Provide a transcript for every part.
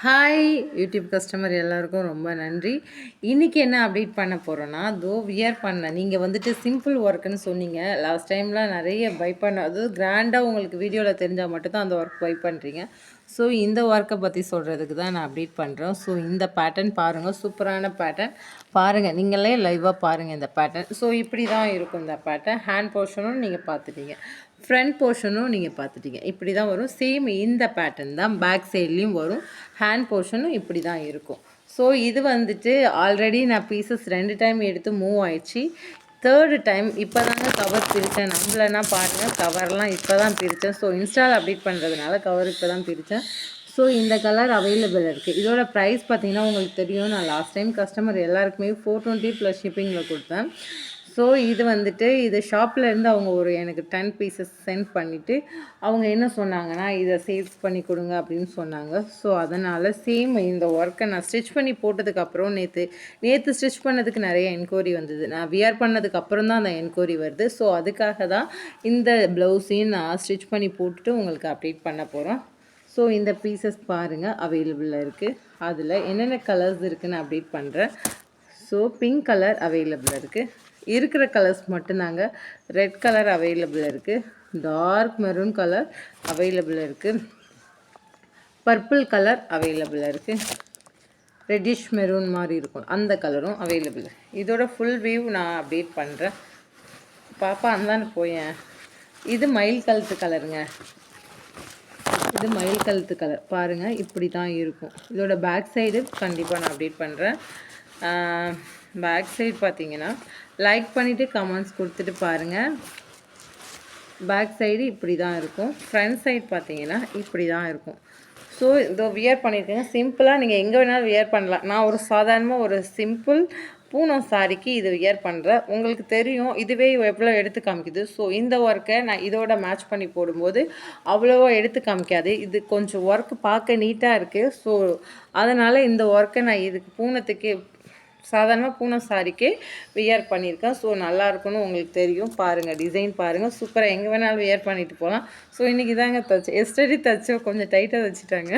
Hi YouTube customer எல்லாருக்கும் ரொம்ப நன்றி. இன்றைக்கி என்ன அப்டேட் பண்ண போகிறோன்னா, வியர் பண்ண நீங்கள் வந்துட்டு சிம்பிள் ஒர்க்குன்னு சொன்னீங்க. லாஸ்ட் டைம்லாம் நிறைய பை பண்ண, அதாவது கிராண்டாக உங்களுக்கு வீடியோவில் தெரிஞ்சால் மட்டும்தான் அந்த ஒர்க் பை பண்ணுறீங்க. ஸோ இந்த ஒர்க்கை பற்றி சொல்கிறதுக்கு தான் நான் அப்டேட் பண்ணுறேன். ஸோ இந்த பேட்டர்ன் பாருங்கள், சூப்பரான பேட்டர்ன் பாருங்கள், நீங்களே லைவாக பாருங்கள் இந்த பேட்டர்ன். ஸோ இப்படி தான் இருக்கும் இந்த பேட்டர்ன். ஹேண்ட் போர்ஷனும் நீங்கள் பார்த்துட்டீங்க, ஃப்ரண்ட் போர்ஷனும் நீங்கள் பார்த்துட்டீங்க. இப்படி தான் வரும். சேம் இந்த பேட்டர்ன் தான் பேக் சைட்லேயும் வரும். ஹேண்ட் போர்ஷனும் இப்படி தான் இருக்கும். ஸோ இது வந்துட்டு ஆல்ரெடி நான் பீசஸ் 2 டைம் எடுத்து மூவ் ஆயிடுச்சு. தேர்டு டைம் இப்போ தாங்க கவர் பிரித்தேன். நம்மளன்னா பாருங்கள், கவர்லாம் இப்போ தான் பிரித்தேன். ஸோ இன்ஸ்டால் அப்டேட் பண்ணுறதுனால கவர் இப்போ தான் பிரித்தேன். ஸோ இந்த கலர் அவைலபிள் இருக்குது. இதோட ப்ரைஸ் பார்த்திங்கன்னா உங்களுக்கு தெரியும், நான் லாஸ்ட் டைம் கஸ்டமர் எல்லாருக்குமே 420 ப்ளஸ் ஷிப்பிங்கில் கொடுத்தேன். ஸோ இது வந்துட்டு இது ஷாப்லேருந்து அவங்க ஒரு எனக்கு 10 பீசஸ் சென்ட் பண்ணிவிட்டு அவங்க என்ன சொன்னாங்கன்னா, இதை சேல்ஸ் பண்ணி கொடுங்க அப்படின்னு சொன்னாங்க. ஸோ அதனால் சேம் இந்த ஒர்க்கை நான் ஸ்டிச் பண்ணி போட்டதுக்கப்புறம் நேற்று ஸ்டிச் பண்ணதுக்கு நிறைய என்கொயரி வந்தது. நான் வியர் பண்ணதுக்கப்புறம் தான் அந்த என்கொயரி வருது. ஸோ அதுக்காக தான் இந்த ப்ளவுஸையும் நான் ஸ்டிச் பண்ணி போட்டுட்டு உங்களுக்கு அப்டேட் பண்ண போகிறோம். ஸோ இந்த பீசஸ் பாருங்கள், அவைலபிளாக இருக்குது. அதில் என்னென்ன கலர்ஸ் இருக்குதுன்னு அப்டேட் பண்ணுறேன். ஸோ பிங்க் கலர் அவைலபிளாக இருக்குது. இருக்கிற கலர்ஸ் மட்டும்தாங்க. ரெட் கலர் அவைலபிள் இருக்குது, டார்க் மெரூன் கலர் அவைலபிள் இருக்குது, பர்பிள் கலர் அவைலபிள் இருக்குது, ரெட்டிஷ் மெரூன் மாதிரி இருக்கும் அந்த கலரும் அவைலபிள். இதோட ஃபுல் வியூ நான் அப்டேட் பண்ணுறேன். பாப்பா அந்தாண்டு போயேன். இது மயில் கழுத்து கலருங்க, இது மயில் கழுத்து கலர் பாருங்கள், இப்படி தான் இருக்கும். இதோட பேக் சைடு கண்டிப்பாக நான் அப்டேட் பண்ணுறேன். பேக் சைடு பார்த்தீங்கன்னா லைக் பண்ணிவிட்டு கமெண்ட்ஸ் கொடுத்துட்டு பாருங்கள். பேக் சைடு இப்படி தான் இருக்கும். ஃப்ரண்ட் சைடு பார்த்தீங்கன்னா இப்படி தான் இருக்கும். ஸோ இதோ வியர் பண்ணியிருக்கேங்க. சிம்பிளாக நீங்கள் எங்கே வேணாலும் வியர் பண்ணலாம். நான் ஒரு சாதாரணமாக ஒரு சிம்பிள் பூனம் சாரிக்கு இது வியர் பண்ணுறேன். உங்களுக்கு தெரியும் இதுவே எவ்வளோ எடுத்து காமிக்குது. ஸோ இந்த ஒர்க்கை நான் இதோட மேட்ச் பண்ணி போடும்போது அவ்வளோவா எடுத்து காமிக்காது. இது கொஞ்சம் ஒர்க்கு பார்க்க நீட்டாக இருக்குது. ஸோ அதனால் இந்த ஒர்க்கை நான் இதுக்கு பூனத்துக்கு சாதாரணமாக பூனம் சாரிக்கே வியர் பண்ணியிருக்கேன். ஸோ நல்லாயிருக்குன்னு உங்களுக்கு தெரியும். பாருங்கள், டிசைன் பாருங்கள், சூப்பராக எங்கே வேணாலும் வியர் பண்ணிட்டு போகலாம். ஸோ இன்றைக்கி தாங்க தைச்சேன். எஸ்டர்டே தைச்சோம், கொஞ்சம் டைட்டாக தைச்சிட்டாங்க.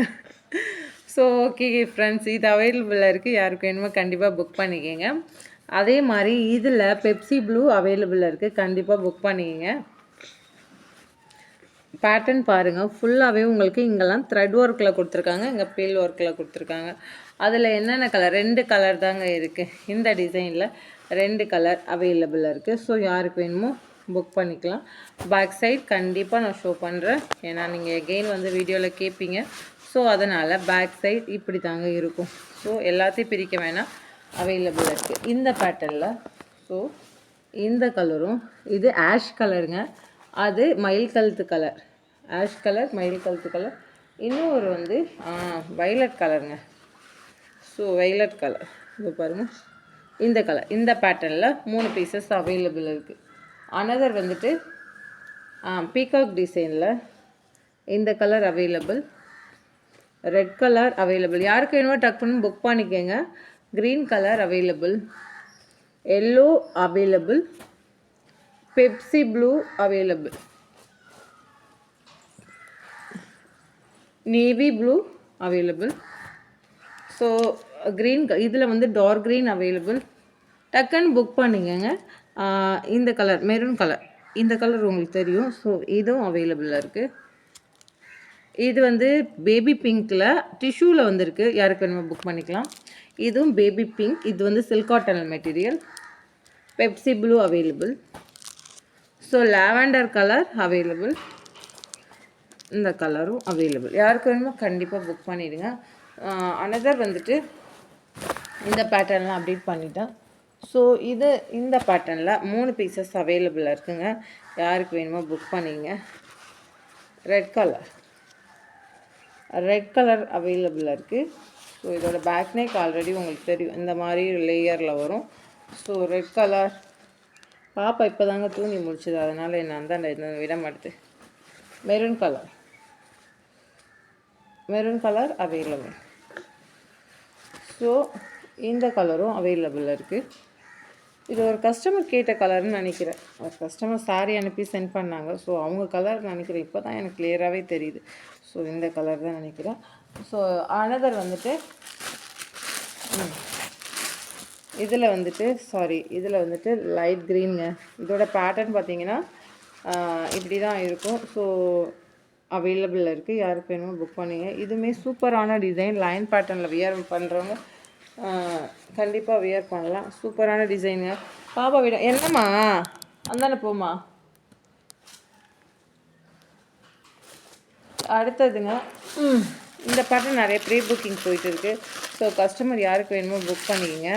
ஸோ ஓகே ஃப்ரெண்ட்ஸ், இது அவைலபிளாக இருக்குது. யாருக்கு வேணுமோ கண்டிப்பாக புக் பண்ணிக்கோங்க. அதே மாதிரி இதில் பெப்சி ப்ளூ அவைலபிளாக இருக்குது, கண்டிப்பாக புக் பண்ணிக்கோங்க. பேட்டர்ன் பாருங்கள், ஃபுல்லாகவே உங்களுக்கு இங்கெல்லாம் த்ரெட் ஒர்க்கில் கொடுத்துருக்காங்க, இங்கே பீல் ஒர்க்கில் கொடுத்துருக்காங்க. அதில் என்னென்ன கலர், 2 கலர் தாங்க இருக்குது. இந்த டிசைனில் 2 கலர் அவைலபிளாக இருக்குது. ஸோ யாருக்கு வேணுமோ புக் பண்ணிக்கலாம். பேக் சைட் கண்டிப்பாக நான் ஷோ பண்ணுறேன், ஏன்னா நீங்கள் எகெயின் வந்து வீடியோவில் கேட்பீங்க. ஸோ அதனால் பேக் சைட் இப்படி தாங்க இருக்கும். ஸோ எல்லாத்தையும் பிரிக்க வேணாம், அவைலபிளாக இருக்குது இந்த பேட்டர்னில். ஸோ இந்த கலரும், இது ஆஷ் கலருங்க, அது மயில் கழுத்து கலர், ஆஷ் கலர் மயில் கழுத்து கலர். இன்னும் ஒரு வந்து வைலட் கலருங்க. ஸோ வைலட் கலர் இது பாருங்கள், இந்த கலர், இந்த பேட்டர்னில் 3 பீசஸ் அவைலபிள் இருக்குது. அனதர் வந்துட்டு பீகாக் டிசைனில் இந்த colour available, red colour available. யாருக்கு வேணுமோ டக்குன்னு புக் பண்ணிக்கோங்க. Green colour available, yellow available, Pepsi blue available, navy blue available. So green, இதில் வந்து டார்க் க்ரீன் அவைலபிள். டக்குன்னு புக் பண்ணிக்கோங்க. இந்த கலர் மெரூன் கலர், இந்த கலர் உங்களுக்கு தெரியும். ஸோ இதுவும் அவைலபிளாக இருக்குது. இது வந்து பேபி பிங்க்கில் டிஷ்யூவில் வந்துருக்கு, யாருக்கு வேணுமோ புக் பண்ணிக்கலாம். இதுவும் பேபி பிங்க், இது வந்து silk cotton material. Pepsi blue available. So lavender colour available, இந்த கலரும் அவைலபிள். யாருக்கு வேணுமோ கண்டிப்பாக புக் பண்ணிவிடுங்க. அனதர் வந்துட்டு இந்த பேட்டர்ன்லாம் அப்டேட் பண்ணிட்டேன். ஸோ இது இந்த பேட்டர்னில் 3 பீசஸ் அவைலபிளாக இருக்குங்க. யாருக்கு வேணுமோ புக் பண்ணிங்க. ரெட் கலர் அவைலபிளாக இருக்குது. ஸோ இதோட பேக் நெக் ஆல்ரெடி உங்களுக்கு தெரியும், இந்த மாதிரி லேயரில் வரும். ஸோ ரெட் கலர், பாப்பா இப்போ தாங்க தூங்கி முடிச்சுது, அதனால் என்ன அந்த விட மாட்டுது. Maroon colour available. ஸோ இந்த கலரும் அவைலபிளாக இருக்குது. இது ஒரு கஸ்டமர் கேட்ட கலர்னு நினைக்கிறேன். ஒரு கஸ்டமர் சாரி அனுப்பி சென்ட் பண்ணாங்க. ஸோ அவங்க கலர் நினைக்கிறேன், இப்போ தான் எனக்கு கிளியராகவே தெரியுது. ஸோ இந்த கலர் தான் நினைக்கிறேன். ஸோ அனதர் வந்துட்டு இதில் வந்துட்டு இதில் வந்துட்டு லைட் க்ரீனுங்க. இதோட பேட்டர்ன் பார்த்தீங்கன்னா இப்படி தான் இருக்கும். ஸோ அவைலபிளில் இருக்குது, யாருக்கு வேணுமோ புக் பண்ணிங்க. இதுவுமே சூப்பரான டிசைன், லைன் பேட்டர்னில் வியர் பண்ணுறவங்க கண்டிப்பாக வியர் பண்ணலாம். சூப்பரான டிசைனுங்க. பாப்பா விட என்னம்மா அந்தாண்ட போமா. அடுத்ததுங்க இந்த பேட்டர்ன் நிறைய ப்ரீ புக்கிங் போயிட்டு இருக்குது. ஸோ கஸ்டமர் யாருக்கு வேணுமோ புக் பண்ணிக்கோங்க.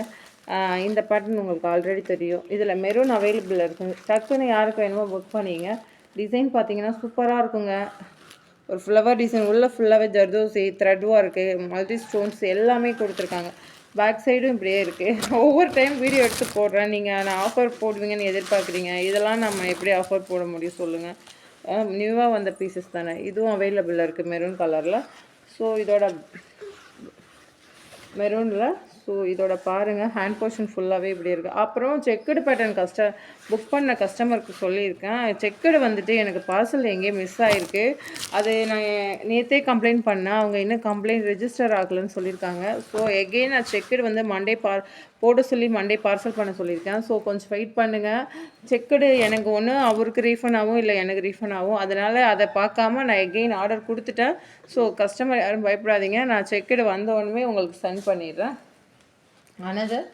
இந்த பேட்டர்ன் உங்களுக்கு ஆல்ரெடி தெரியும். இதில் மெரூன் அவைலபிள் இருக்குங்க. டக்குன்னு யாருக்கு வேணுமோ புக் பண்ணிங்க. டிசைன் பார்த்தீங்கன்னா சூப்பராக இருக்குங்க. ஒரு ஃப்ளவர் டிசைன் உள்ளே ஃபுல்லாகவே zardozi thread work multi stones எல்லாமே கொடுத்துருக்காங்க. பேக் சைடும் இப்படியே இருக்குது. ஒவ்வொரு டைம் வீடியோ எடுத்து போடுறேன். நீங்கள் நான் ஆஃபர் போடுவீங்கன்னு எதிர்பார்க்குறீங்க. இதெல்லாம் நம்ம எப்படி ஆஃபர் போட முடியும் சொல்லுங்கள். நியூவாக வந்த பீசஸ் தானே. இதுவும் அவைலபிளில் இருக்குது மெரூன் கலரில். ஸோ இதோட மெரூனில் இதோட பாருங்கள், ஹேண்ட் போர்ஷன் ஃபுல்லாகவே இப்படி இருக்குது. அப்புறம் செக்குடு பேட்டர்ன் புக் பண்ண கஸ்டமருக்கு சொல்லியிருக்கேன். செக்குடு வந்துட்டு எனக்கு பார்சல் எங்கேயோ மிஸ் ஆகிருக்கு. அது நான் நேற்றே கம்ப்ளைண்ட் பண்ணேன். அவங்க இன்னும் கம்ப்ளைண்ட் ரெஜிஸ்டர் ஆகலைன்னு சொல்லியிருக்காங்க. ஸோ எகெயின் நான் செக்குடு வந்து மண்டே போட சொல்லி மண்டே பார்சல் பண்ண சொல்லியிருக்கேன். ஸோ கொஞ்சம் வெயிட் பண்ணுங்கள். செக்குடு எனக்கு ஒன்று அவருக்கு ரீஃபண்ட் ஆகும், இல்லை எனக்கு ரீஃபண்ட் ஆகும். அதனால் அதை பார்க்காம நான் எகெயின் ஆர்டர் கொடுத்துட்டேன். ஸோ கஸ்டமர் யாரும் பயப்படாதீங்க. நான் செக்குடு வந்த உடனே உங்களுக்கு சென்ட் பண்ணிடுறேன். அனதர்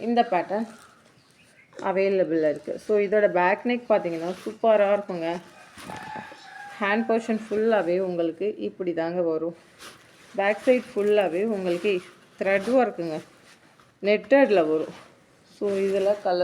இந்த பேட்டர்ன் அவைலபிளில் இருக்குது. ஸோ இதோட பேக் நெக் பார்த்தீங்கன்னா சூப்பராக இருக்குங்க. ஹேண்ட் போர்ஷன் ஃபுல்லாகவே உங்களுக்கு இப்படி தாங்க வரும். பேக் சைட் ஃபுல்லாகவே உங்களுக்கு த்ரெட் ஒர்க்குங்க, நெட்டடில் வரும். ஸோ இதில் கலர்